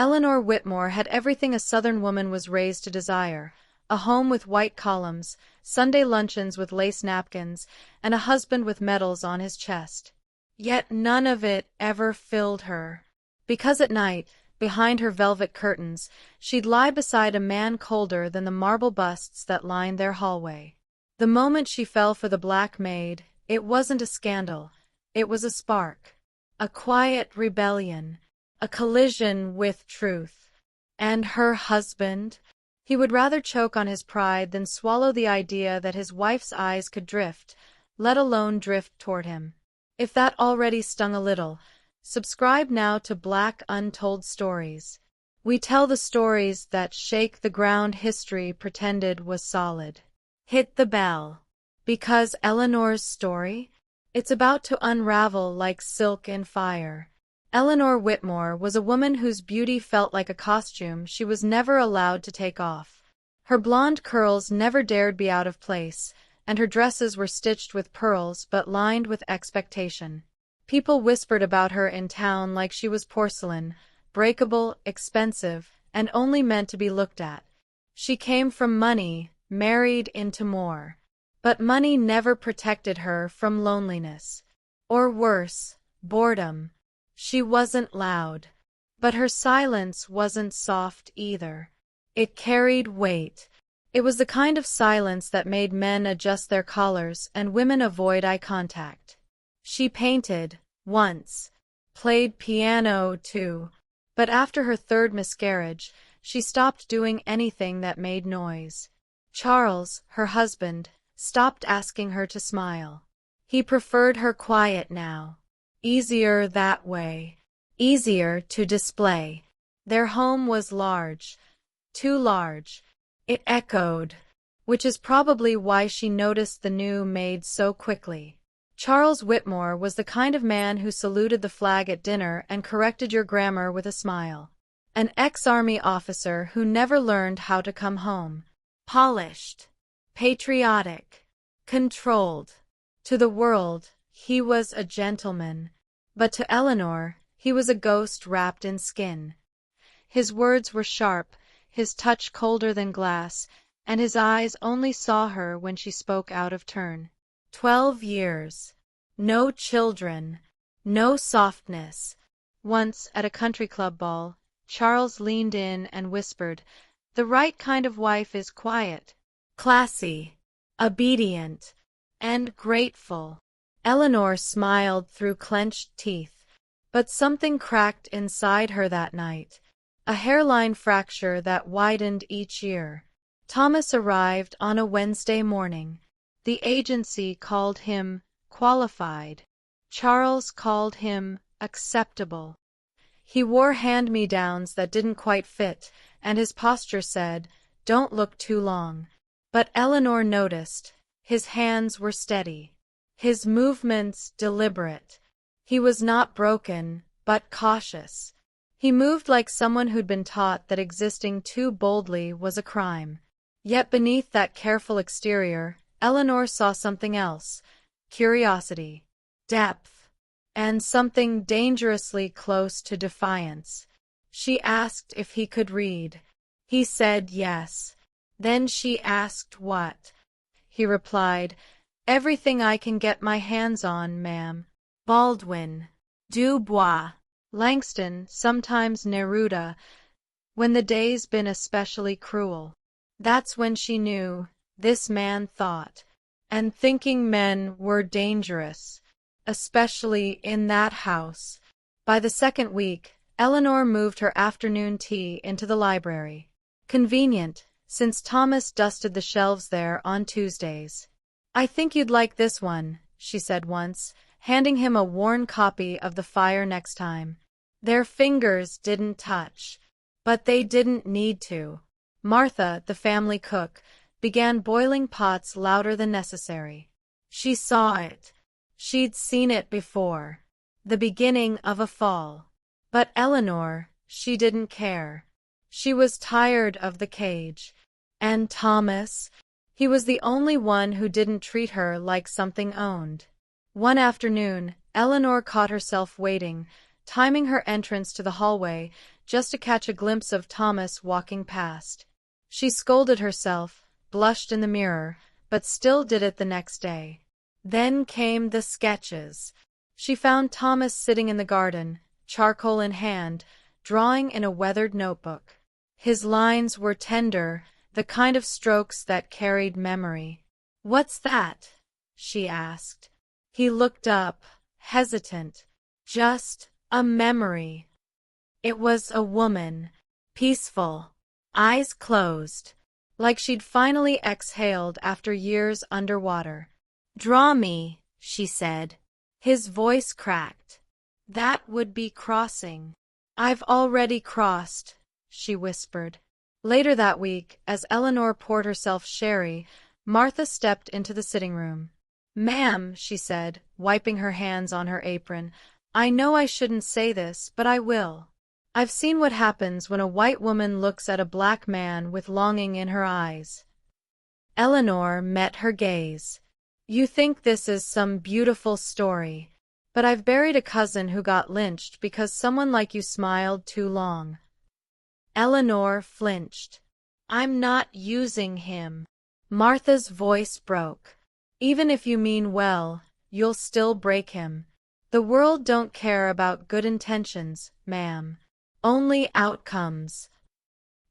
Eleanor Whitmore had everything a Southern woman was raised to desire: a home with white columns, Sunday luncheons with lace napkins, and a husband with medals on his chest. Yet none of it ever filled her. Because at night, behind her velvet curtains, she'd lie beside a man colder than the marble busts that lined their hallway. The moment she fell for the Black Maid, it wasn't a scandal. It was a spark. A quiet rebellion. A collision with truth. And her husband? He would rather choke on his pride than swallow the idea that his wife's eyes could drift, let alone drift toward him. If that already stung a little, subscribe now to Black Untold Stories. We tell the stories that shake the ground history pretended was solid. Hit the bell. Because Eleanor's story? It's about to unravel like silk in fire. Eleanor Whitmore was a woman whose beauty felt like a costume she was never allowed to take off. Her blonde curls never dared be out of place, and her dresses were stitched with pearls but lined with expectation. People whispered about her in town like she was porcelain, breakable, expensive, and only meant to be looked at. She came from money, married into more. But money never protected her from loneliness. Or worse, boredom. She wasn't loud. But her silence wasn't soft either. It carried weight. It was the kind of silence that made men adjust their collars and women avoid eye contact. She painted, once. Played piano, too. But after her third miscarriage, she stopped doing anything that made noise. Charles, her husband, stopped asking her to smile. He preferred her quiet now. Easier that way. Easier to display. Their home was large. Too large. It echoed. Which is probably why she noticed the new maid so quickly. Charles Whitmore was the kind of man who saluted the flag at dinner and corrected your grammar with a smile. An ex-army officer who never learned how to come home. Polished. Patriotic. Controlled. To the world, he was a gentleman. But to Eleanor, he was a ghost wrapped in skin. His words were sharp, his touch colder than glass, and his eyes only saw her when she spoke out of turn. 12 years. No children. No softness. Once, at a country club ball, Charles leaned in and whispered, "The right kind of wife is quiet, classy, obedient, and grateful." Eleanor smiled through clenched teeth. But something cracked inside her that night. A hairline fracture that widened each year. Thomas arrived on a Wednesday morning. The agency called him qualified. Charles called him acceptable. He wore hand-me-downs that didn't quite fit, and his posture said, "Don't look too long." But Eleanor noticed. His hands were steady. His movements deliberate. He was not broken, but cautious. He moved like someone who'd been taught that existing too boldly was a crime. Yet beneath that careful exterior, Eleanor saw something else. Curiosity. Depth. And something dangerously close to defiance. She asked if he could read. He said yes. Then she asked what. He replied, "Everything I can get my hands on, ma'am. Baldwin. Dubois. Langston, sometimes Neruda, when the day's been especially cruel." That's when she knew, this man thought. And thinking men were dangerous. Especially in that house. By the second week, Eleanor moved her afternoon tea into the library. Convenient, since Thomas dusted the shelves there on Tuesdays. "I think you'd like this one," she said once, handing him a worn copy of The Fire Next Time. Their fingers didn't touch. But they didn't need to. Martha, the family cook, began boiling pots louder than necessary. She saw it. She'd seen it before. The beginning of a fall. But Eleanor, she didn't care. She was tired of the cage. And Thomas? He was the only one who didn't treat her like something owned. One afternoon, Eleanor caught herself waiting, timing her entrance to the hallway, just to catch a glimpse of Thomas walking past. She scolded herself, blushed in the mirror, but still did it the next day. Then came the sketches. She found Thomas sitting in the garden, charcoal in hand, drawing in a weathered notebook. His lines were tender, the kind of strokes that carried memory. "What's that?" she asked. He looked up, hesitant. "Just a memory." It was a woman, peaceful, eyes closed, like she'd finally exhaled after years underwater. "Draw me," she said. His voice cracked. "That would be crossing." "I've already crossed," she whispered. Later that week, as Eleanor poured herself sherry, Martha stepped into the sitting room. "Ma'am," she said, wiping her hands on her apron, "I know I shouldn't say this, but I will. I've seen what happens when a white woman looks at a black man with longing in her eyes." Eleanor met her gaze. "You think this is some beautiful story, but I've buried a cousin who got lynched because someone like you smiled too long." Eleanor flinched. "I'm not using him." Martha's voice broke. "Even if you mean well, you'll still break him. The world don't care about good intentions, ma'am. Only outcomes."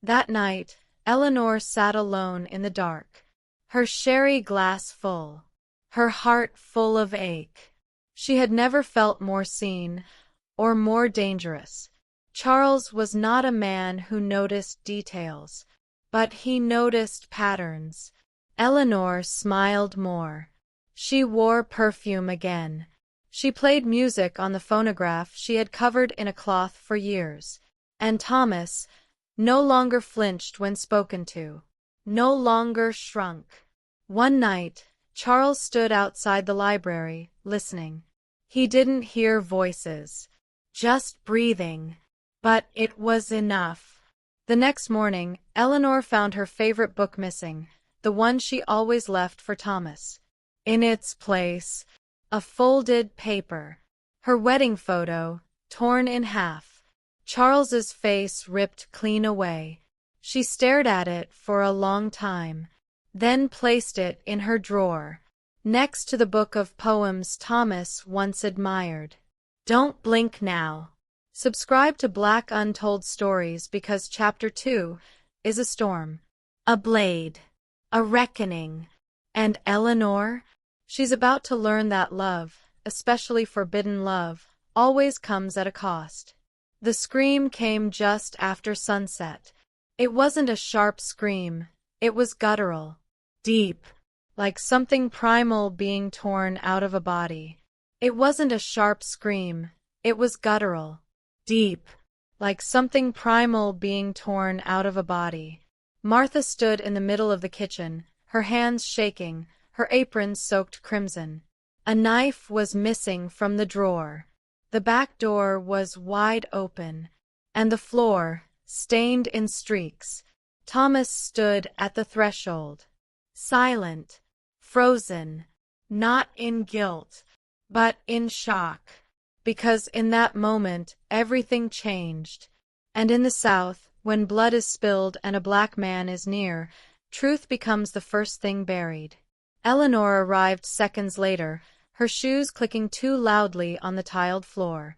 That night, Eleanor sat alone in the dark, her sherry glass full, her heart full of ache. She had never felt more seen, or more dangerous. Charles was not a man who noticed details, but he noticed patterns. Eleanor smiled more. She wore perfume again. She played music on the phonograph she had covered in a cloth for years. And Thomas no longer flinched when spoken to, no longer shrunk. One night, Charles stood outside the library, listening. He didn't hear voices, just breathing. But it was enough. The next morning, Eleanor found her favorite book missing, the one she always left for Thomas. In its place, a folded paper. Her wedding photo, torn in half. Charles's face ripped clean away. She stared at it for a long time, then placed it in her drawer, next to the book of poems Thomas once admired. Don't blink now. Subscribe to Black Untold Stories because Chapter 2 is a storm, a blade, a reckoning. And Eleanor? She's about to learn that love, especially forbidden love, always comes at a cost. The scream came just after sunset. It wasn't a sharp scream, it was guttural, deep, like something primal being torn out of a body. It wasn't a sharp scream, it was guttural, deep, like something primal being torn out of a body. Martha stood in the middle of the kitchen, her hands shaking, her apron soaked crimson. A knife was missing from the drawer. The back door was wide open, and the floor, stained in streaks. Thomas stood at the threshold, silent, frozen, not in guilt, but in shock. Because in that moment, everything changed. And in the South, when blood is spilled and a black man is near, truth becomes the first thing buried. Eleanor arrived seconds later, her shoes clicking too loudly on the tiled floor.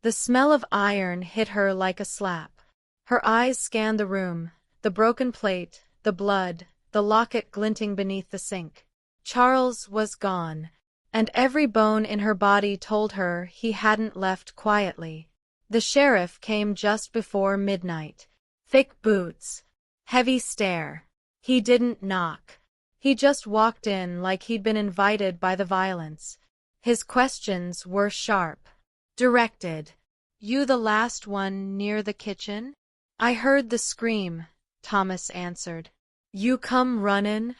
The smell of iron hit her like a slap. Her eyes scanned the room, the broken plate, the blood, the locket glinting beneath the sink. Charles was gone, and every bone in her body told her he hadn't left quietly. The sheriff came just before midnight. Thick boots, heavy stare. He didn't knock. He just walked in like he'd been invited by the violence. His questions were sharp, directed. "You the last one near the kitchen?" "I heard the scream," Thomas answered. "You come runnin'?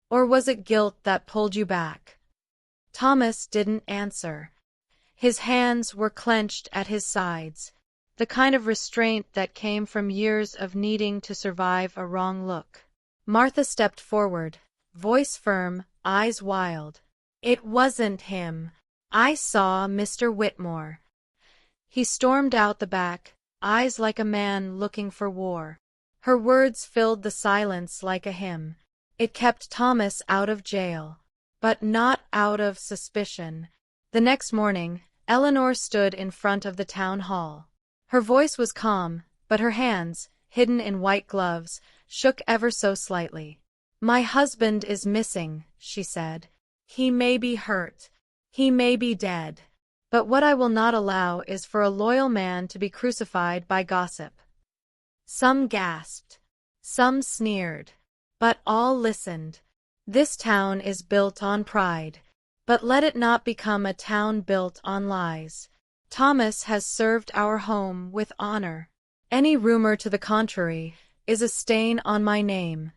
Or was it guilt that pulled you back?" Thomas didn't answer. His hands were clenched at his sides, the kind of restraint that came from years of needing to survive a wrong look. Martha stepped forward, voice firm, eyes wild. "It wasn't him. I saw Mr. Whitmore." He stormed out the back, eyes like a man looking for war. Her words filled the silence like a hymn. It kept Thomas out of jail, but not out of suspicion. The next morning, Eleanor stood in front of the town hall. Her voice was calm, but her hands, hidden in white gloves, shook ever so slightly. "My husband is missing," she said. "He may be hurt. He may be dead. But what I will not allow is for a loyal man to be crucified by gossip." Some gasped. Some sneered. But all listened. This town is built on pride. But let it not become a town built on lies. Thomas has served our home with honor. Any rumor to the contrary is a stain on my name.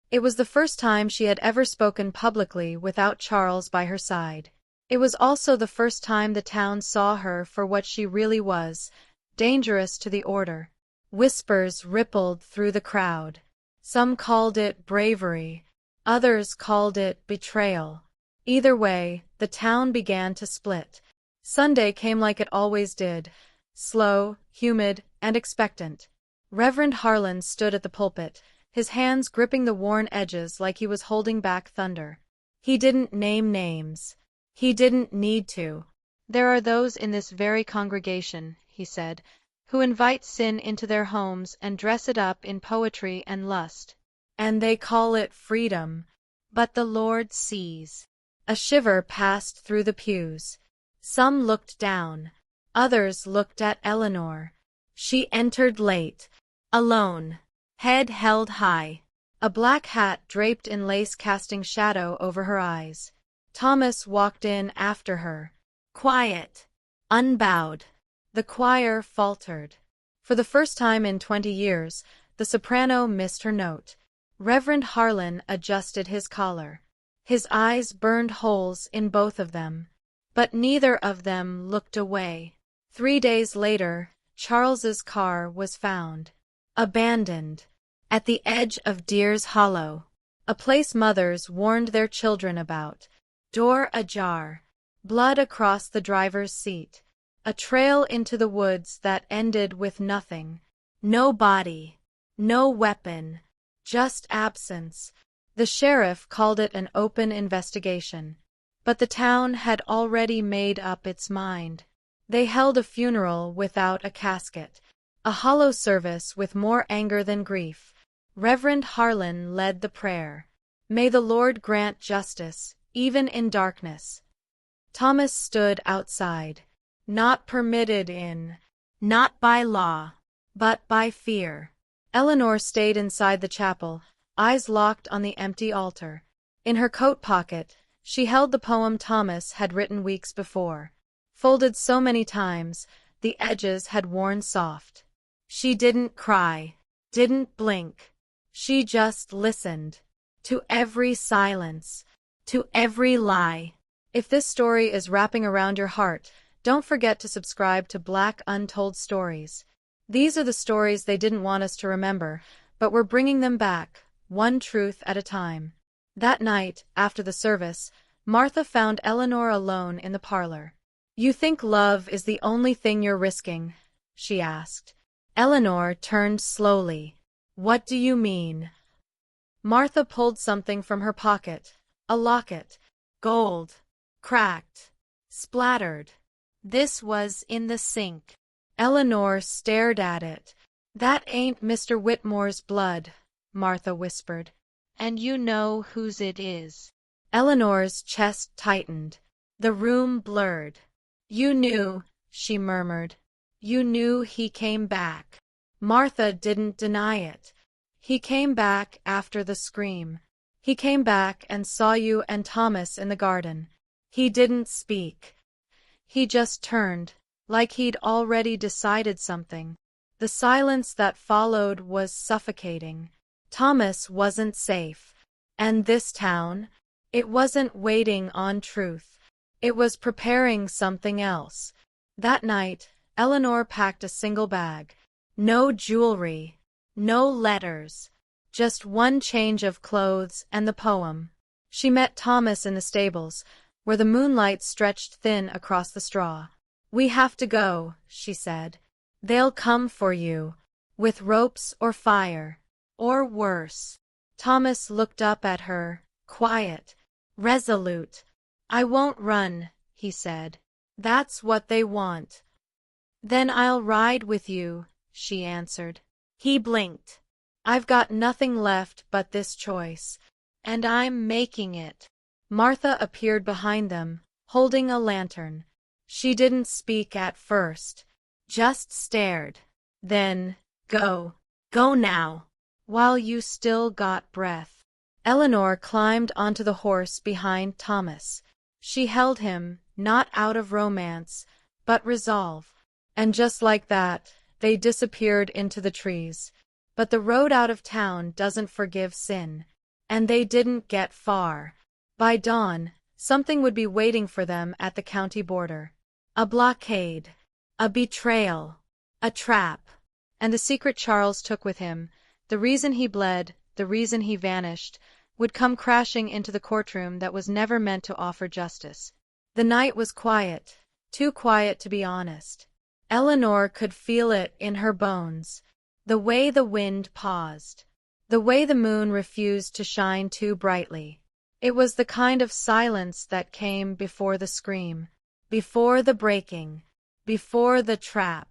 It was the first time she had ever spoken publicly without Charles by her side. It was also the first time the town saw her for what she really was, dangerous to the order. Whispers rippled through the crowd. Some called it bravery, others called it betrayal. Either way, the town began to split. Sunday came like it always did, slow, humid, and expectant. Reverend Harlan stood at the pulpit, his hands gripping the worn edges like he was holding back thunder. He didn't name names. He didn't need to. "There are those in this very congregation," he said, "who invite sin into their homes and dress it up in poetry and lust. And they call it freedom. But the Lord sees." A shiver passed through the pews. Some looked down. Others looked at Eleanor. She entered late, alone, head held high, a black hat draped in lace casting shadow over her eyes. Thomas walked in after her, quiet, unbowed. The choir faltered. For the first time in 20 years, the soprano missed her note. Reverend Harlan adjusted his collar. His eyes burned holes in both of them, but neither of them looked away. 3 days later, Charles's car was found, abandoned, at the edge of Deer's Hollow, a place mothers warned their children about. Door ajar, blood across the driver's seat, a trail into the woods that ended with nothing. No body, no weapon, just absence. The sheriff called it an open investigation, but the town had already made up its mind. They held a funeral without a casket, a hollow service with more anger than grief. Reverend Harlan led the prayer. "May the Lord grant justice, even in darkness." Thomas stood outside, not permitted in, not by law, but by fear. Eleanor stayed inside the chapel, eyes locked on the empty altar. In her coat pocket, she held the poem Thomas had written weeks before. Folded so many times, the edges had worn soft. She didn't cry, didn't blink. She just listened. To every silence, to every lie. If this story is wrapping around your heart, don't forget to subscribe to Black Untold Stories. These are the stories they didn't want us to remember, but we're bringing them back, one truth at a time. That night, after the service, Martha found Eleanor alone in the parlor. "You think love is the only thing you're risking?" she asked. Eleanor turned slowly. "What do you mean?" Martha pulled something from her pocket, a locket, gold, cracked, splattered. This was in the sink. Eleanor stared at it. "That ain't Mr. Whitmore's blood," Martha whispered. "And you know whose it is." Eleanor's chest tightened. The room blurred. "You knew," she murmured. "You knew he came back." Martha didn't deny it. "He came back after the scream. He came back and saw you and Thomas in the garden. He didn't speak. He just turned, like he'd already decided something." The silence that followed was suffocating. Thomas wasn't safe. And this town? It wasn't waiting on truth. It was preparing something else. That night, Eleanor packed a single bag. No jewelry, no letters, just one change of clothes and the poem. She met Thomas in the stables, where the moonlight stretched thin across the straw. "We have to go," she said. They'll come for you, with ropes or fire, or worse. Thomas looked up at her, quiet, resolute. I won't run, he said. That's what they want. Then I'll ride with you, she answered. He blinked. I've got nothing left but this choice, and I'm making it. Martha appeared behind them, holding a lantern. She didn't speak at first, just stared. Then, go now, while you still got breath. Eleanor climbed onto the horse behind Thomas. She held him, not out of romance, but resolve. And just like that, they disappeared into the trees. But the road out of town doesn't forgive sin. And they didn't get far. By dawn, something would be waiting for them at the county border. A blockade, a betrayal, a trap. And the secret Charles took with him, the reason he bled, the reason he vanished, would come crashing into the courtroom that was never meant to offer justice. The night was quiet, too quiet to be honest. Eleanor could feel it in her bones, the way the wind paused, the way the moon refused to shine too brightly. It was the kind of silence that came before the scream, before the breaking, before the trap.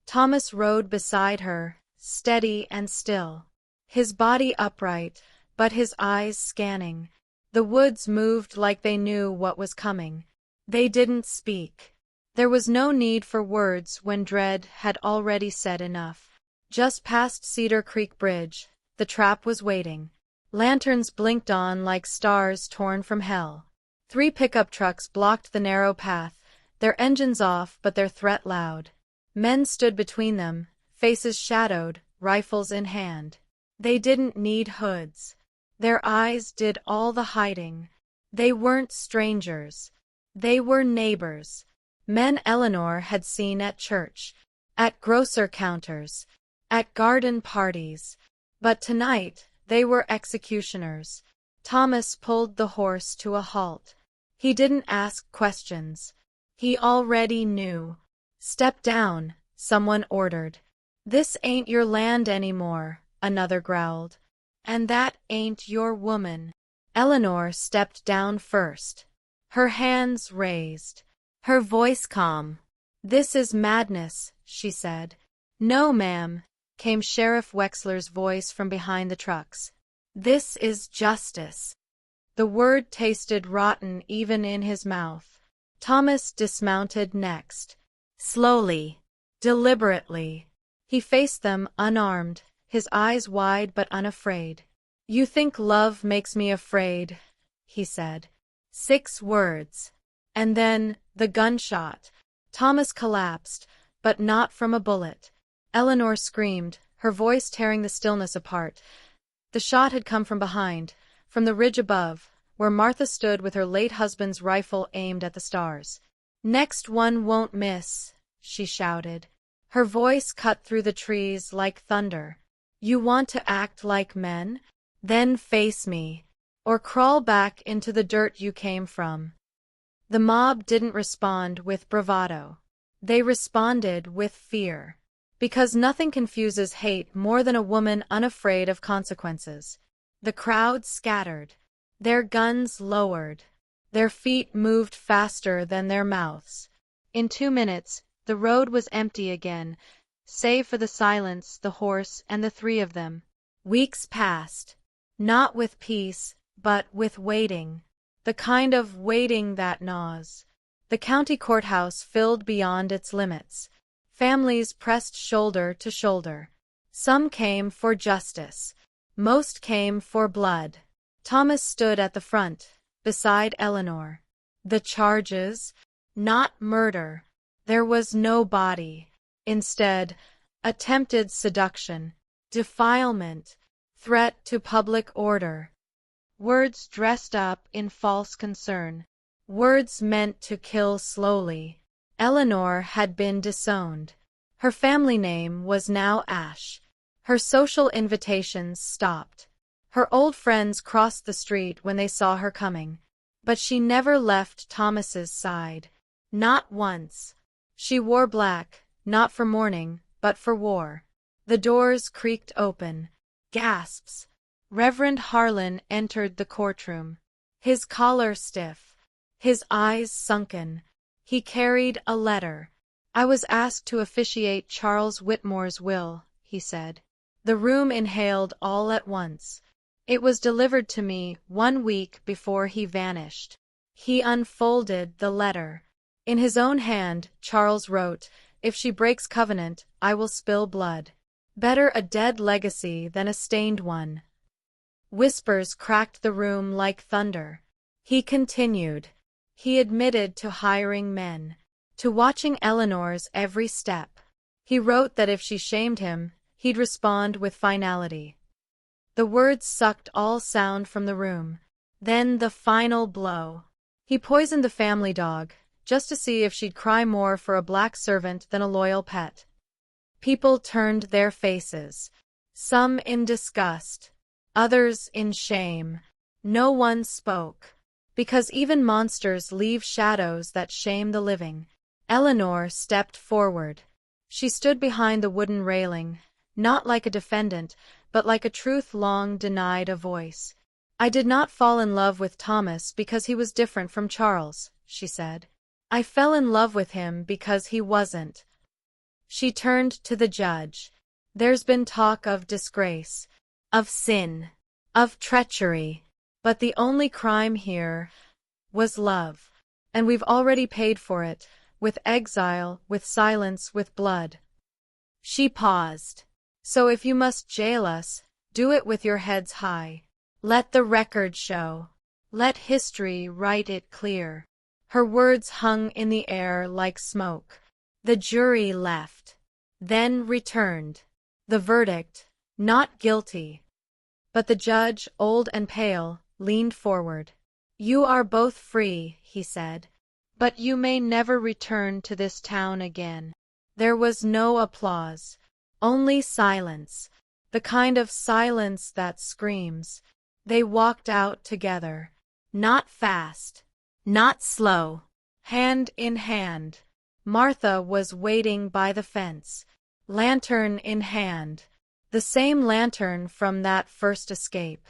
Thomas rode beside her, steady and still, his body upright, but his eyes scanning. The woods moved like they knew what was coming. They didn't speak. There was no need for words when dread had already said enough. Just past Cedar Creek Bridge, the trap was waiting. Lanterns blinked on like stars torn from hell. 3 pickup trucks blocked the narrow path, their engines off but their threat loud. Men stood between them, faces shadowed, rifles in hand. They didn't need hoods. Their eyes did all the hiding. They weren't strangers. They were neighbors. Men Eleanor had seen at church, at grocer counters, at garden parties. But tonight, they were executioners. Thomas pulled the horse to a halt. He didn't ask questions. He already knew. Step down, someone ordered. This ain't your land anymore, another growled. And that ain't your woman. Eleanor stepped down first. Her hands raised. Her voice calm. This is madness, she said. No, ma'am, came Sheriff Wexler's voice from behind the trucks. This is justice. The word tasted rotten even in his mouth. Thomas dismounted next. Slowly, deliberately. He faced them unarmed, his eyes wide but unafraid. You think love makes me afraid, he said. 6 words. And then, the gunshot. Thomas collapsed, but not from a bullet. Eleanor screamed, her voice tearing the stillness apart. The shot had come from behind, from the ridge above, where Martha stood with her late husband's rifle aimed at the stars. Next one won't miss, she shouted. Her voice cut through the trees like thunder. You want to act like men? Then face me, or crawl back into the dirt you came from. The mob didn't respond with bravado. They responded with fear. Because nothing confuses hate more than a woman unafraid of consequences. The crowd scattered. Their guns lowered. Their feet moved faster than their mouths. In 2 minutes, the road was empty again, save for the silence, the horse, and the 3 of them. Weeks passed. Not with peace, but with waiting. The kind of waiting that gnaws. The county courthouse filled beyond its limits. Families pressed shoulder to shoulder. Some came for justice. Most came for blood. Thomas stood at the front, beside Eleanor. The charges? Not murder. There was no body. Instead, attempted seduction, defilement, threat to public order. Words dressed up in false concern. Words meant to kill slowly. Eleanor had been disowned. Her family name was now Ash. Her social invitations stopped. Her old friends crossed the street when they saw her coming. But she never left Thomas's side. Not once. She wore black, not for mourning, but for war. The doors creaked open. Gasps. Reverend Harlan entered the courtroom. His collar stiff. His eyes sunken. He carried a letter. "I was asked to officiate Charles Whitmore's will," he said. The room inhaled all at once. "It was delivered to me 1 week before he vanished." He unfolded the letter. In his own hand, Charles wrote, "If she breaks covenant, I will spill blood. Better a dead legacy than a stained one." Whispers cracked the room like thunder. He continued. He admitted to hiring men, to watching Eleanor's every step. He wrote that if she shamed him, he'd respond with finality. The words sucked all sound from the room. Then the final blow. He poisoned the family dog, just to see if she'd cry more for a black servant than a loyal pet. People turned their faces, some in disgust, others in shame. No one spoke, because even monsters leave shadows that shame the living. Eleanor stepped forward. She stood behind the wooden railing, not like a defendant, but like a truth long denied a voice. "I did not fall in love with Thomas because he was different from Charles," she said. "I fell in love with him because he wasn't." She turned to the judge. "There's been talk of disgrace, of sin, of treachery, but the only crime here was love. And we've already paid for it, with exile, with silence, with blood." She paused. "So if you must jail us, do it with your heads high. Let the record show. Let history write it clear." Her words hung in the air like smoke. The jury left, then returned. The verdict, not guilty. But the judge, old and pale, leaned forward. "You are both free," he said, "but you may never return to this town again." There was no applause, only silence, the kind of silence that screams. They walked out together, not fast, not slow, hand in hand. Martha was waiting by the fence, lantern in hand, the same lantern from that first escape.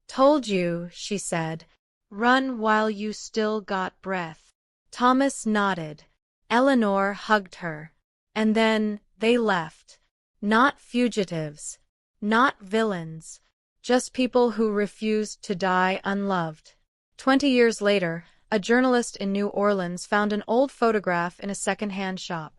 "Told you," she said. "Run while you still got breath." Thomas nodded. Eleanor hugged her. And then they left. Not fugitives, not villains, just people who refused to die unloved. 20 years later, a journalist in New Orleans found an old photograph in a second-hand shop.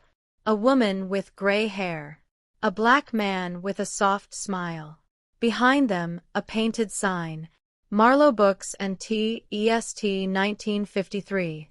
A woman with gray hair. A black man with a soft smile. Behind them, a painted sign. Marlowe Books and Test 1953.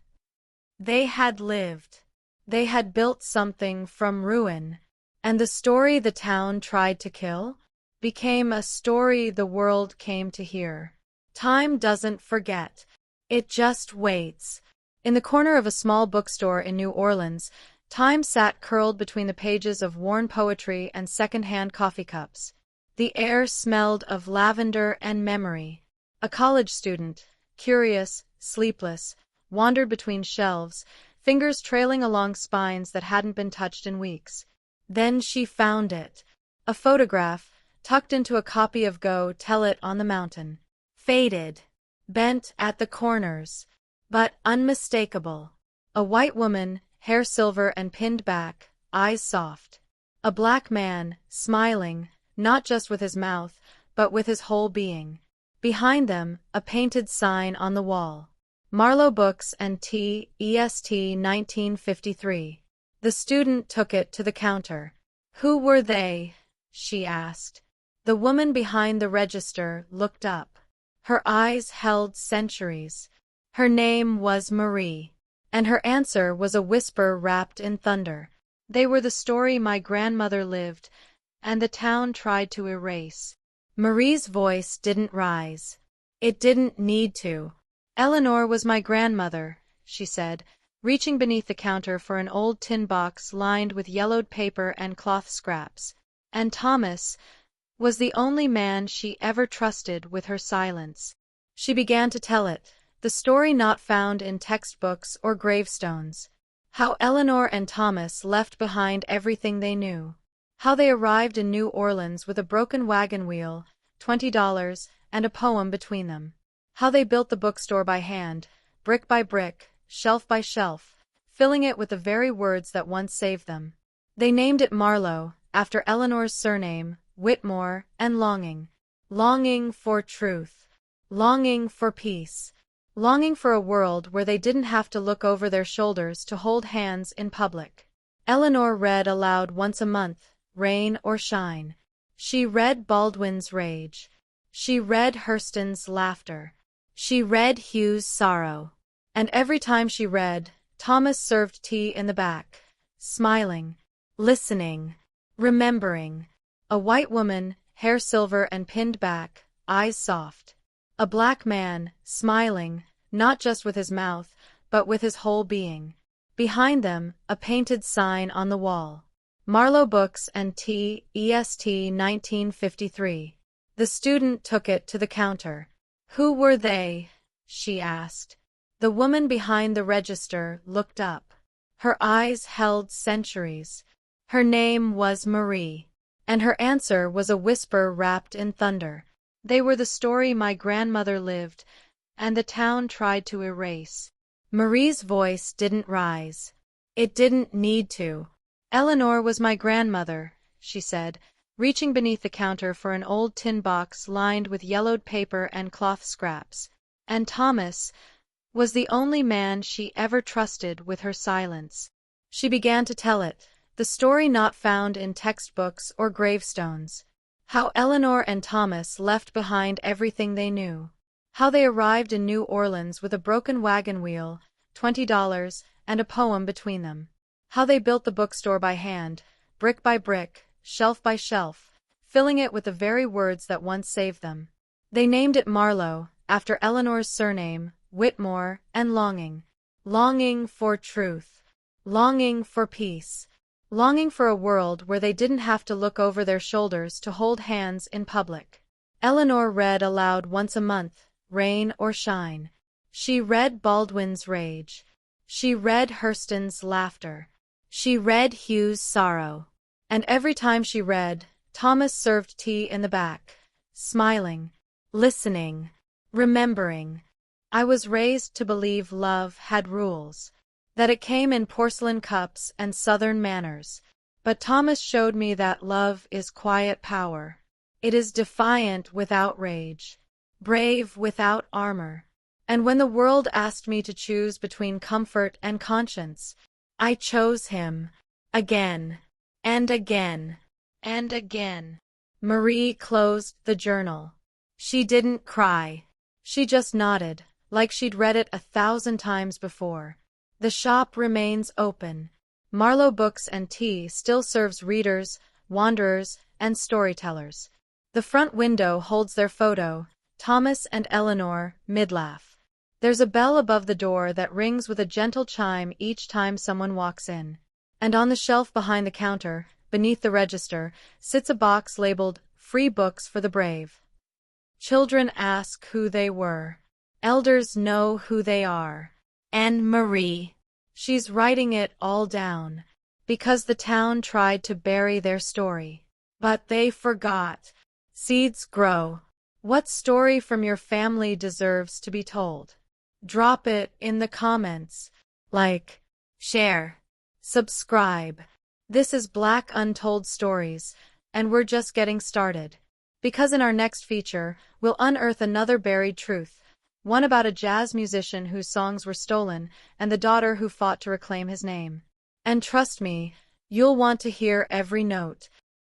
They had lived. They had built something from ruin. And the story the town tried to kill became a story the world came to hear. Time doesn't forget. It just waits. In the corner of a small bookstore in New Orleans, Time sat curled between the pages of worn poetry and second-hand coffee cups. The air smelled of lavender and memory. A college student, curious, sleepless, wandered between shelves, fingers trailing along spines that hadn't been touched in weeks. Then she found it. A photograph, tucked into a copy of Go Tell It on the Mountain. Faded. Bent at the corners. But unmistakable. A white woman, hair silver and pinned back, eyes soft. A black man, smiling, not just with his mouth, but with his whole being. Behind them, a painted sign on the wall. Marlowe Books and Test 1953. The student took it to the counter. "Who were they?" she asked. The woman behind the register looked up. Her eyes held centuries. Her name was Marie. And her answer was a whisper wrapped in thunder. "They were the story my grandmother lived, and the town tried to erase." Marie's voice didn't rise. It didn't need to. "Eleanor was my grandmother," she said, reaching beneath the counter for an old tin box lined with yellowed paper and cloth scraps. "And Thomas was the only man she ever trusted with her silence." She began to tell it, the story not found in textbooks or gravestones. How Eleanor and Thomas left behind everything they knew. How they arrived in New Orleans with a broken wagon wheel, $20, and a poem between them. How they built the bookstore by hand, brick by brick, shelf by shelf, filling it with the very words that once saved them. They named it Marlowe, after Eleanor's surname, Whitmore, and longing. Longing for truth. Longing for peace. Longing for a world where they didn't have to look over their shoulders to hold hands in public. Eleanor read aloud once a month, rain or shine. She read Baldwin's rage. She read Hurston's laughter. She read Hugh's sorrow. And every time she read, Thomas served tea in the back, smiling, listening, remembering. A white woman, hair silver and pinned back, eyes soft. A black man, smiling, not just with his mouth, but with his whole being. Behind them, a painted sign on the wall. Marlowe Books and Tea, EST 1953. The student took it to the counter. Who were they? She asked. The woman behind the register looked up. Her eyes held centuries. Her name was Marie. And her answer was a whisper wrapped in thunder. They were the story my grandmother lived, and the town tried to erase. Marie's voice didn't rise. It didn't need to. Eleanor was my grandmother, she said, reaching beneath the counter for an old tin box lined with yellowed paper and cloth scraps. And Thomas was the only man she ever trusted with her silence. She began to tell it, the story not found in textbooks or gravestones. How Eleanor and Thomas left behind everything they knew. How they arrived in New Orleans with a broken wagon wheel, $20, and a poem between them. How they built the bookstore by hand, brick by brick, shelf by shelf, filling it with the very words that once saved them. They named it Marlowe, after Eleanor's surname, Whitmore, and longing. Longing for truth. Longing for peace. Longing for a world where they didn't have to look over their shoulders to hold hands in public. Eleanor read aloud once a month, rain or shine. She read Baldwin's rage. She read Hurston's laughter. She read Hugh's sorrow. And every time she read, Thomas served tea in the back, smiling, listening, remembering. I was raised to believe love had rules, that it came in porcelain cups and southern manners. But Thomas showed me that love is quiet power. It is defiant without rage, brave without armor. And when the world asked me to choose between comfort and conscience, I chose him, again, and again, and again. Marie closed the journal. She didn't cry. She just nodded, like she'd read it 1,000 times before. The shop remains open. Marlowe Books and Tea still serves readers, wanderers, and storytellers. The front window holds their photo, Thomas and Eleanor, mid-laugh. There's a bell above the door that rings with a gentle chime each time someone walks in. And on the shelf behind the counter, beneath the register, sits a box labeled, Free Books for the Brave. Children ask who they were. Elders know who they are. And Marie. She's writing it all down. Because the town tried to bury their story. But they forgot. Seeds grow. What story from your family deserves to be told? Drop it in the comments. Like, share, subscribe. This is Black Untold Stories, and we're just getting started. Because in our next feature, we'll unearth another buried truth. One about a jazz musician whose songs were stolen, and the daughter who fought to reclaim his name. And trust me, you'll want to hear every note.